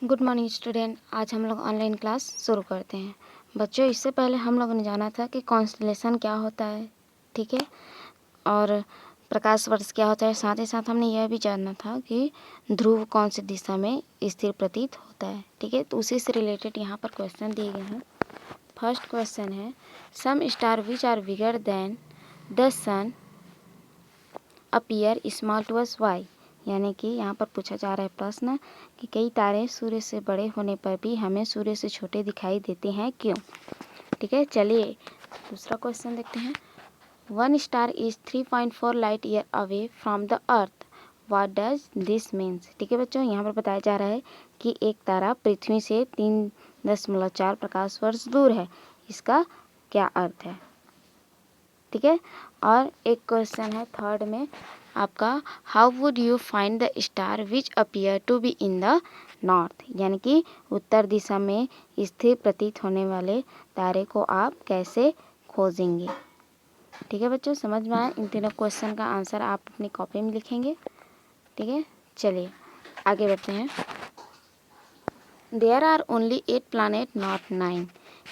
Good morning student. आज हम लोग ऑनलाइन क्लास शुरू करते हैं। बच्चों, इससे पहले हम लोगों ने जाना था कि कॉन्स्टलेशन क्या होता है, ठीक है, और प्रकाश वर्ष क्या होता है। साथ ही साथ हमने यह भी जानना था कि ध्रुव कौन सी दिशा में स्थिर प्रतीत होता है, ठीक है। तो उसी से रिलेटेड यहाँ पर क्वेश्चन दिए गए हैं। फर्स्ट क्वेश्चन है, some star which are bigger than the sun appear small to us why. यानी कि यहाँ पर पूछा जा रहा है प्रश्न कि कई तारे सूर्य से बड़े होने पर भी हमें सूर्य से छोटे दिखाई देते हैं, क्यों। ठीक है, चलिए दूसरा क्वेश्चन देखते हैं। One star is 3.4 light year away from the earth, what does this means. ठीक है बच्चों, यहाँ पर बताया जा रहा है कि एक तारा पृथ्वी से 3.4 प्रकाश वर्ष दूर है, इसका क्या अर्थ है। ठीक है, और एक क्वेश्चन है थर्ड में आपका, how would you find the star which appear to be in the north. यानी कि उत्तर दिशा में स्थिर प्रतीत होने वाले तारे को आप कैसे खोजेंगे। ठीक है बच्चों, समझ में आया। इन तीनों क्वेश्चन का आंसर आप अपनी कॉपी में लिखेंगे। ठीक है, चलिए आगे बढ़ते हैं। There are only 8 planet not 9।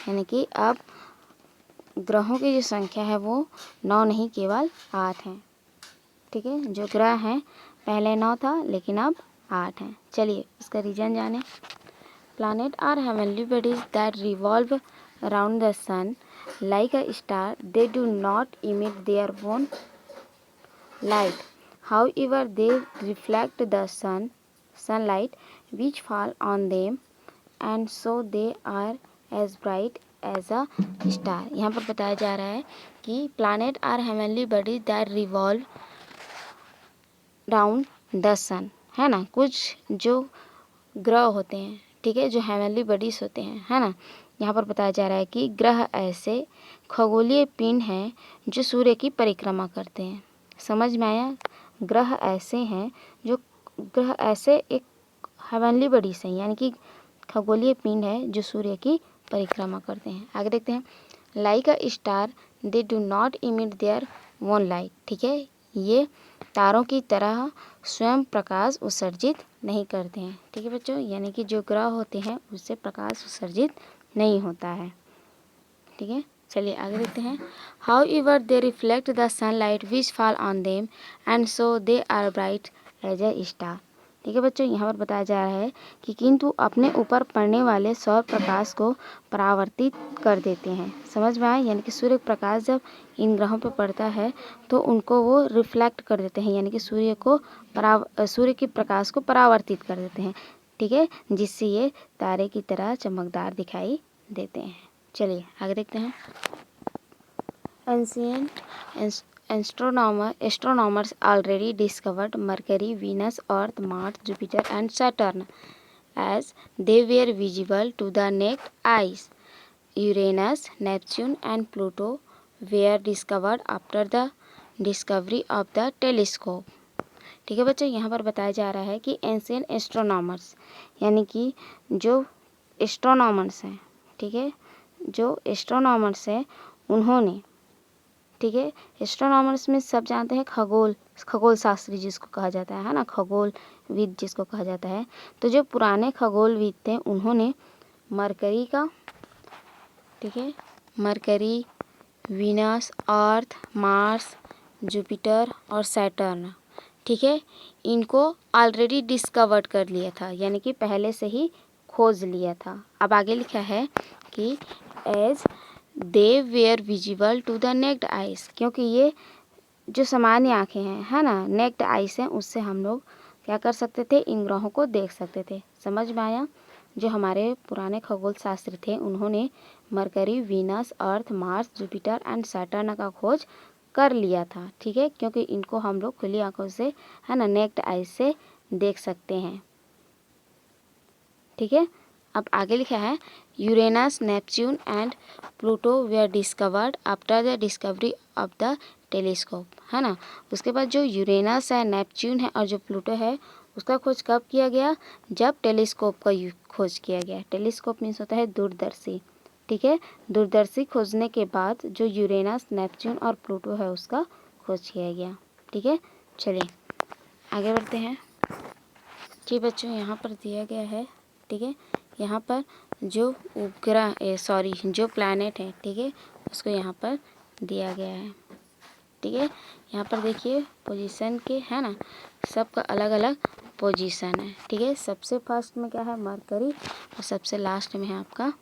यानी कि अब ग्रहों की जो संख्या है वो 9 नहीं केवल 8 हैं। ठीक है, जो ग्रह हैं पहले 9 था लेकिन अब 8 हैं। चलिए उसका रीजन जाने। Planet are heavenly bodies that revolve around the sun like a star, they do not emit their own light, however they reflect the sunlight which fall on them and so they are as bright as a star. यहाँ पर बताया जा रहा है कि planet are heavenly bodies that revolve round the sun, है ना। कुछ जो ग्रह होते हैं, ठीक है, जो हेवनली बॉडीज होते हैं, है ना। यहाँ पर बताया जा रहा है कि ग्रह ऐसे खगोलीय पिंड हैं जो सूर्य की परिक्रमा करते हैं। समझ में आया। ग्रह ऐसे हैं जो ग्रह ऐसे एक हेवनली बॉडीज हैं, यानी कि खगोलीय पिंड है जो सूर्य की परिक्रमा करते हैं। आगे देखते हैं। Like a star they do not emit their own light. ठीक है, ये तारों की तरह स्वयं प्रकाश उत्सर्जित नहीं करते हैं। ठीक है बच्चों, यानी कि जो ग्रह होते हैं उससे प्रकाश उत्सर्जित नहीं होता है। ठीक है, चलिए आगे देखते हैं। However they reflect the sunlight which fall on them and so they are bright as a star. ठीक है बच्चों, यहाँ पर बताया जा रहा है कि किंतु अपने ऊपर पड़ने वाले सौर प्रकाश को परावर्तित कर देते हैं। समझ में आया। यानी कि सूर्य प्रकाश जब इन ग्रहों पर पड़ता है तो उनको वो रिफ्लेक्ट कर देते हैं, यानी कि सूर्य के प्रकाश को परावर्तित कर देते हैं। ठीक है, जिससे ये तारे की तरह चमकदार दिखाई देते हैं। चलिए आगे देखते हैं। Ancient astronomers already discovered Mercury, Venus, Earth, Mars, Jupiter and Saturn as they were visible to the naked eyes. Uranus, Neptune and Pluto were discovered after the discovery of the telescope. ठीक है बच्चों, यहाँ पर बताया जा रहा है कि एंशिएंट एस्ट्रोनॉमर्स, यानी कि जो एस्ट्रोनॉमर्स हैं, ठीक है, जो एस्ट्रोनॉमर्स हैं उन्होंने, ठीक है, एस्ट्रोनॉमर्स में सब जानते हैं खगोल शास्त्री जिसको कहा जाता है ना, खगोलविद जिसको कहा जाता है। तो जो पुराने खगोलविद थे उन्होंने मरकरी का, ठीक है, मरकरी, वीनस, अर्थ, मार्स, जुपिटर और सैटर्न, ठीक है, इनको ऑलरेडी डिस्कवर्ड कर लिया था, यानी कि पहले से ही खोज लिया था। अब आगे लिखा है कि as they were visible to the naked eyes, क्योंकि ये जो सामान्य आँखें हैं, है ना, नेक्ड आइज हैं, उससे हम लोग क्या कर सकते थे, इन ग्रहों को देख सकते थे। समझ में आया। जो हमारे पुराने खगोल शास्त्री थे उन्होंने mercury, Venus, earth, Mars, Jupiter and Saturn का खोज कर लिया था। ठीक है, क्योंकि इनको हम लोग खुली आंखों से, है ना, नेक्ड आइज से देख सकते हैं। ठीक है, अब आगे लिखा है Uranus, Neptune and Pluto were discovered after the discovery of the telescope, है ना। उसके बाद जो यूरेनस है, नेपच्यून है और जो प्लूटो है उसका खोज कब किया गया, जब टेलीस्कोप का खोज किया गया। टेलीस्कोप मीन्स होता है दूरदर्शी। ठीक है, दूरदर्शी खोजने के बाद जो यूरेनस, नेपच्यून और प्लूटो है उसका खोज किया गया। ठीक है, चलिए आगे बढ़ते हैं। जी बच्चों, यहाँ पर दिया गया है ठीक है। यहाँ पर जो उपग्रह जो प्लैनेट है, ठीक है, उसको यहाँ पर दिया गया है, ठीक है। यहाँ पर देखिए पोजीशन के है ना, सबका अलग अलग पोजीशन है, ठीक है। सबसे फर्स्ट में क्या है, मरकरी, और सबसे लास्ट में है आपका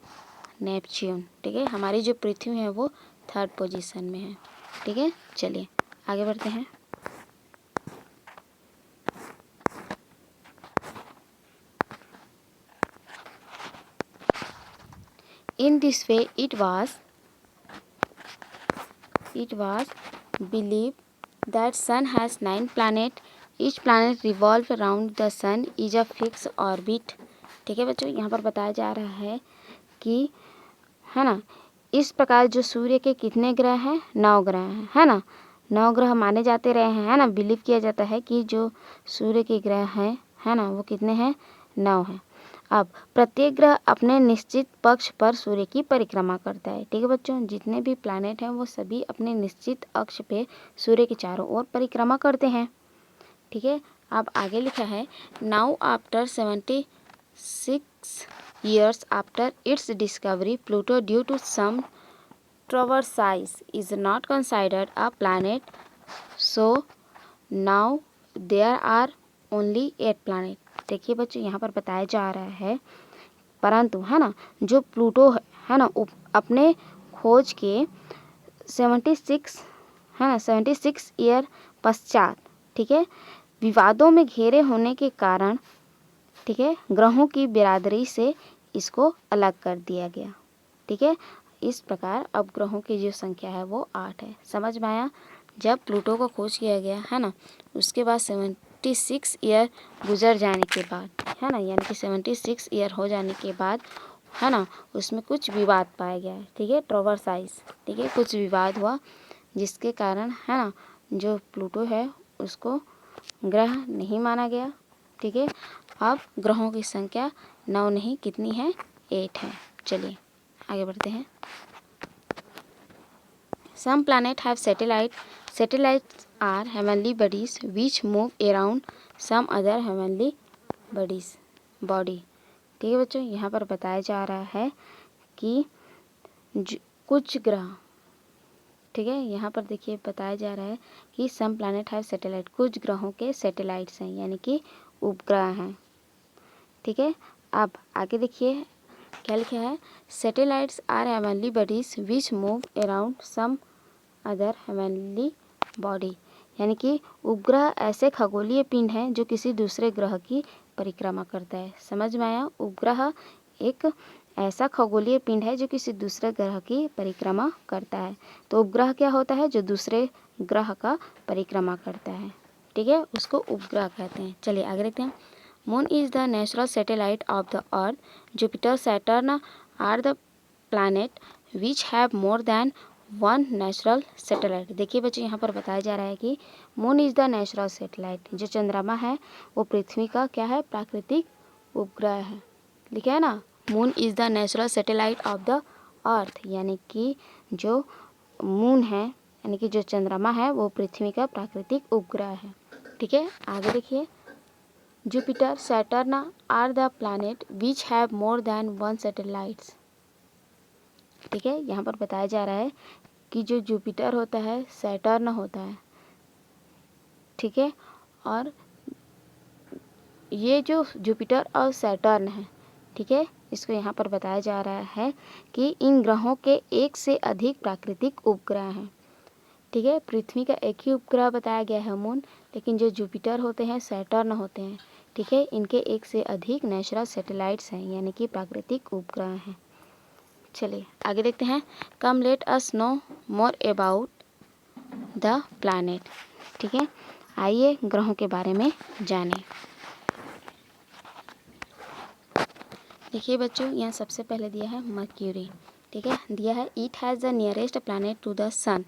नेपच्यून, ठीक है। हमारी जो पृथ्वी है वो थर्ड पोजीशन में है, ठीक है। चलिए आगे बढ़ते हैं। In this way it was believed that sun has 9 planets. Each planet revolves around the sun is a fixed orbit. ठीक है बच्चों, यहाँ पर बताया जा रहा है कि है ना, इस प्रकार जो सूर्य के कितने ग्रह हैं, 9 ग्रह हैं, है ना। 9 ग्रह माने जाते रहे हैं, है ना। बिलीव किया जाता है कि जो सूर्य के ग्रह हैं, है ना, वो कितने हैं, 9 हैं। अब प्रत्येक ग्रह अपने निश्चित पक्ष पर सूर्य की परिक्रमा करता है, ठीक है बच्चों। जितने भी प्लैनेट हैं वो सभी अपने निश्चित अक्ष पे सूर्य के चारों ओर परिक्रमा करते हैं, ठीक है। अब आगे लिखा है, now after 76 years after its discovery, Pluto, due to some traversize, is not considered a planet. So now there are only 8 planets. देखिए बच्चों, यहाँ पर बताया जा रहा है, परंतु है ना, जो प्लूटो है ना, अपने खोज के 76 है ना 76 ईयर पश्चात, ठीक है, विवादों में घेरे होने के कारण, ठीक है, ग्रहों की बिरादरी से इसको अलग कर दिया गया, ठीक है। इस प्रकार अब ग्रहों की जो संख्या है वो 8 है। समझ में आया। जब प्लूटो को खोज किया गया, है ना, उसके बाद 76 ईयर गुजर जाने के बाद, है ना, यानी कि 76 ईयर हो जाने के बाद, है ना, उसमें कुछ विवाद पाया गया है, ठीक है, ट्रोवर्साइज, ठीक है, कुछ विवाद हुआ जिसके कारण, है ना, जो प्लूटो है उसको ग्रह नहीं माना गया, ठीक है। अब ग्रहों की संख्या 9 नहीं, कितनी है, 8 है। चलिए आगे बढ़ते हैं। Some planets have satellites. Satellites are heavenly bodies which move around some other heavenly body. ठीक है बच्चों, यहाँ पर बताया जा रहा है कि कुछ ग्रह, ठीक है, यहाँ पर देखिए बताया जा रहा है कि सम प्लैनेट हैव सैटेलाइट, कुछ ग्रहों के सैटेलाइट्स हैं, यानी कि उपग्रह हैं, ठीक है। अब आगे देखिए क्या लिखा है, satellites are heavenly bodies which move around some other heavenly body, यानी कि उपग्रह ऐसे खगोलीय पिंड हैं जो किसी दूसरे ग्रह की परिक्रमा करता है। समझ में आया। उपग्रह एक ऐसा खगोलीय पिंड है जो किसी दूसरे ग्रह की परिक्रमा करता है। तो उपग्रह क्या होता है, जो दूसरे ग्रह का परिक्रमा करता है, ठीक है, उसको उपग्रह कहते हैं। चलिए आगे देखते हैं। Moon is the natural satellite of the earth. Jupiter, Saturn are the planet which have more than one natural satellite. देखिए बच्चों, यहाँ पर बताया जा रहा है कि moon is the natural satellite, जो चंद्रमा है वो पृथ्वी का क्या है, प्राकृतिक उपग्रह है। लिखा है ना, moon is the natural satellite of the अर्थ, यानी कि जो मून है, यानी कि जो चंद्रमा है वो पृथ्वी का प्राकृतिक उपग्रह है, ठीक है। आगे देखिए, Jupiter, Saturn are the planet which have more than one satellites, ठीक है। यहाँ पर बताया जा रहा है कि जो जुपिटर होता है, सैटर्न होता है, ठीक है, और ये जो जुपिटर और सैटर्न है, ठीक है, इसको यहाँ पर बताया जा रहा है कि इन ग्रहों के एक से अधिक प्राकृतिक उपग्रह हैं, ठीक है। पृथ्वी का एक ही उपग्रह बताया गया है मून, लेकिन जो जुपिटर होते हैं, सैटर्न होते हैं, ठीक है, इनके एक से अधिक नेचुरल सैटेलाइट्स हैं, यानी कि प्राकृतिक उपग्रह हैं। चलिए आगे देखते हैं। Come let us know more about the planet, ठीक है, आइए ग्रहों के बारे में जानें। देखिए बच्चों, यहाँ सबसे पहले दिया है मर्क्यूरी, ठीक है, दिया है it has the nearest planet to the sun,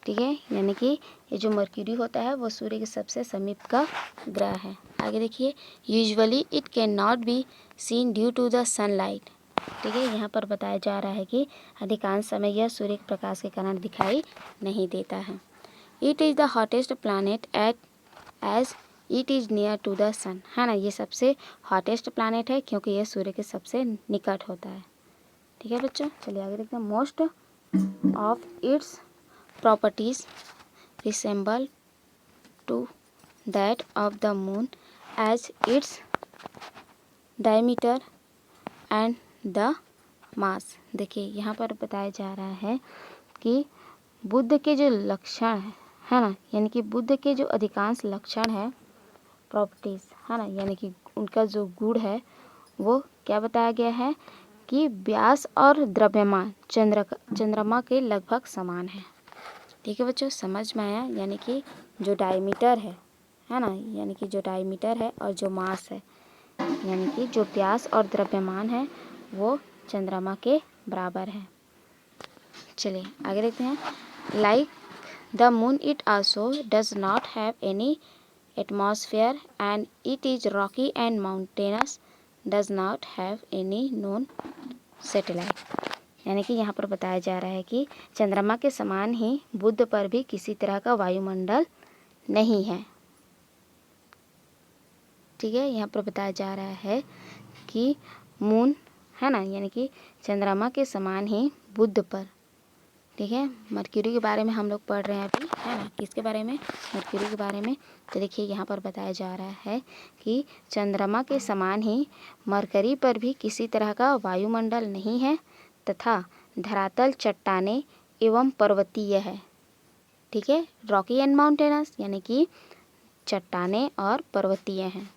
ठीक है, यानी कि ये जो मर्क्यूरी होता है वो सूर्य के सबसे समीप का ग्रह है। आगे देखिए, usually it can not be seen due to the sunlight, ठीक है, यहाँ पर बताया जा रहा है कि अधिकांश समय यह सूर्य के प्रकाश के कारण दिखाई नहीं देता है। It is the hottest planet at as it is near to the sun, है ना, ये सबसे हॉटेस्ट प्लैनेट है क्योंकि ये सूर्य के सबसे निकट होता है। ठीक है बच्चों, चलिए आगे देखते हैं। Most of its properties resemble to that of the moon as its diameter and the mass. देखिए यहाँ पर बताया जा रहा है कि बुध के जो लक्षण है ना, यानी कि बुध के जो अधिकांश लक्षण है, प्रॉपर्टीज़, है ना, यानी कि उनका जो गुण है वो क्या बताया गया है कि व्यास और द्रव्यमान चंद्रमा के लगभग समान है। ठीक है बच्चों, समझ में आया? यानी कि जो डायमीटर है ना, यानी कि जो डायमीटर है और जो मास है, यानी कि जो व्यास और द्रव्यमान है वो चंद्रमा के बराबर है। चलिए आगे देखते हैं। Like the moon it also does not have any atmosphere and it is Rocky and mountainous, does not have any known satellite. यानी कि यहाँ पर बताया जा रहा है कि चंद्रमा के समान ही बुध पर भी किसी तरह का वायुमंडल नहीं है। ठीक है, यहाँ पर बताया जा रहा है कि मून, है ना, यानी कि चंद्रमा के समान ही बुध पर, ठीक है, मर्क्यूरी के बारे में हम लोग पढ़ रहे हैं अभी, है ना, किसके बारे में, मर्क्यूरी के बारे में। तो देखिए यहाँ पर बताया जा रहा है कि चंद्रमा के समान ही मरकरी पर भी किसी तरह का वायुमंडल नहीं है तथा धरातल चट्टाने एवं पर्वतीय है। ठीक है, रॉकी एंड माउंटेनस, यानी कि चट्टाने और पर्वतीय हैं।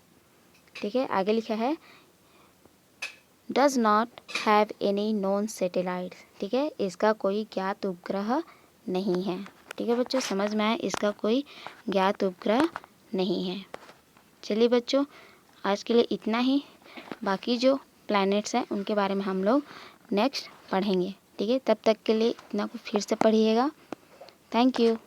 ठीक है, आगे लिखा है does not have any known satellites. ठीक है, इसका कोई ज्ञात उपग्रह नहीं है। ठीक है बच्चों, समझ में आया? इसका कोई ज्ञात उपग्रह नहीं है। चलिए बच्चों, आज के लिए इतना ही। बाकी जो प्लैनेट्स हैं उनके बारे में हम लोग नेक्स्ट पढ़ेंगे। ठीक है, तब तक के लिए इतना को फिर से पढ़िएगा। Thank you.